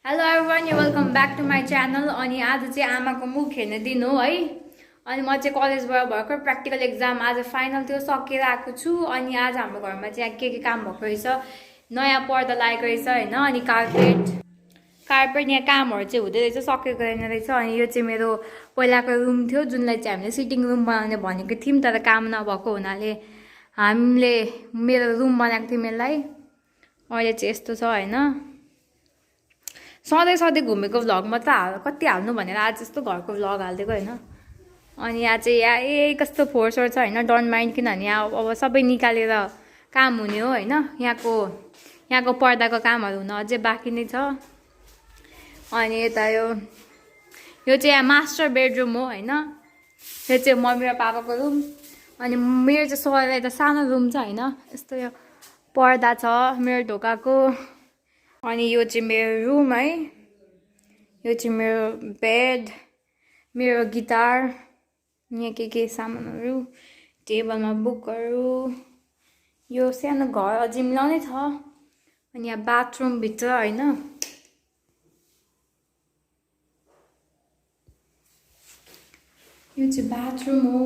Hello everyone, you welcome back to my channel. अनि आज चाहिँ आमाको मुख हेर्ने दिन हो है। अनि म चाहिँ कलेजबाट भर्खर प्र्याक्टिकल एक्जाम आज फाइनल थियो सकेर आएको छु। अनि आज हाम्रो घरमा चाहिँ के काम भएको रहेछ, नयाँ पर्दा लागेको रहेछ हैन। अनि कार्पेट यहाँ कामहरु चाहिँ हुँदै रहेछ, सकेको छैन रहेछ। अनि यो चाहिँ मेरो पहिलाको रुम थियो जुनलाई चाहिँ हामीले सिटिङ रुम बनाउने भनेको थियौं, तर काम नभएको हुनाले हामीले मेरो रुम बनाएको थियौं यसलाई। अहिले चाहिँ यस्तो छ हैन। सधैँ घुमेको भ्लग मात्र कति हाल्नु भनेर आज यस्तो घरको भ्लग हालिदिएको हैन। अनि यहाँ चाहिँ यहाँ कस्तो फोहोर छ हैन, डोन्ट माइन्ड, किनभने यहाँ अब सबै निकालेर काम हुने हो हैन। यहाँको पर्दाको कामहरु हुन अझै बाँकी नै छ। अनि यता यो चाहिँ यहाँ मास्टर बेडरुम हो हैन। यो चाहिँ मम्मी र पापाको रुम। अनि मेरो चाहिँ सर यता सानो रुम छ हैन। यस्तो यो पर्दा छ मेरो ढोकाको। अनि यो चाहिँ मेरो रुम है। यो चाहिँ मेरो बेड, मेरो गिटार, यहाँ के सामानहरु, टेबलमा बुकहरु। यो सानो घर अझै मिलाउने छ। अनि यहाँ बाथरुम भित्र हैन। यो चाहिँ बाथरुम हो।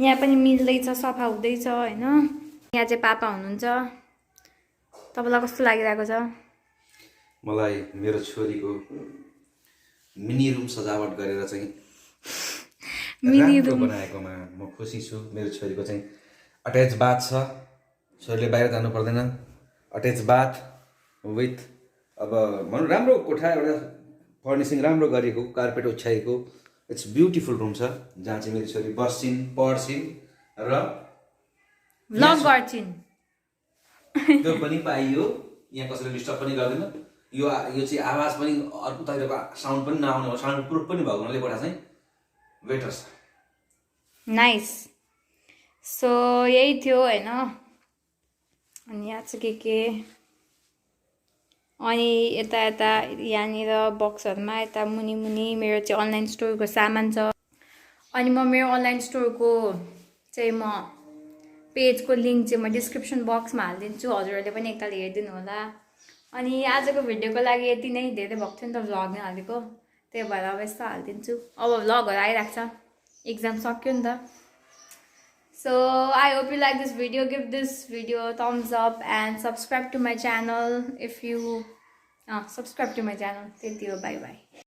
यहाँ पनि मिल्दैछ, सफा हुँदैछ हैन। यहाँ चाहिँ पापा हुनुहुन्छ। तपाईलाई कस्तो लागिरहेको छ? मलाई मेरो छोरीको मिनी रुम सजावट गरेर चाहिँ मिनी रुम बनाएकोमा म खुसी छु। मेरो छोरीको चाहिँ अट्याच बाथ छ, छोरीले बाहिर जानु पर्दैन। अट्याच बाथ विथ अब भनौँ राम्रो कोठा, एउटा फर्निसिङ राम्रो गरिएको, कार्पेट ओछ्याएको, इट्स ब्युटिफुल रुम छ जहाँ चाहिँ मेरो छोरी बस्छिन्, पढ्छिन् र भ्लग गर्छिन्। त्यो पनि पाइयो। यहाँ कसैले डिस्टर्ब पनि गर्दैन। यो चाहिँ आवाज पनि अर्को तरिकाको साउन्ड पनि नआउने हो, साउन्ड प्रुफ पनि भएको हुनाले कोठा चाहिँ बेटर छ। नाइस। सो यही थियो हैन। अनि यहाँ चाहिँ के अनि यता यहाँनिर बक्सहरुमा यता मुनि मेरो चाहिँ अनलाइन स्टोरको सामान छ। अनि म मेरो अनलाइन स्टोरको चाहिँ म पेजको लिंक चाहिँ म डिस्क्रिप्सन बक्समा हालिदिन्छु, हजुरहरूले पनि एकताल हेरिदिनु होला। अनि आजको भिडियोको लागि यति नै, धेरै भएको थियो नि त भ्लग नै हालेको, त्यही भएर अब यस्तो हालिदिन्छु। अब भ्लगहरु आइराख्छ, एक्जाम सक्यो नि त। So I hope you like this video. Give this video a thumbs up and subscribe to my channel if you subscribe to my channel. Bye bye.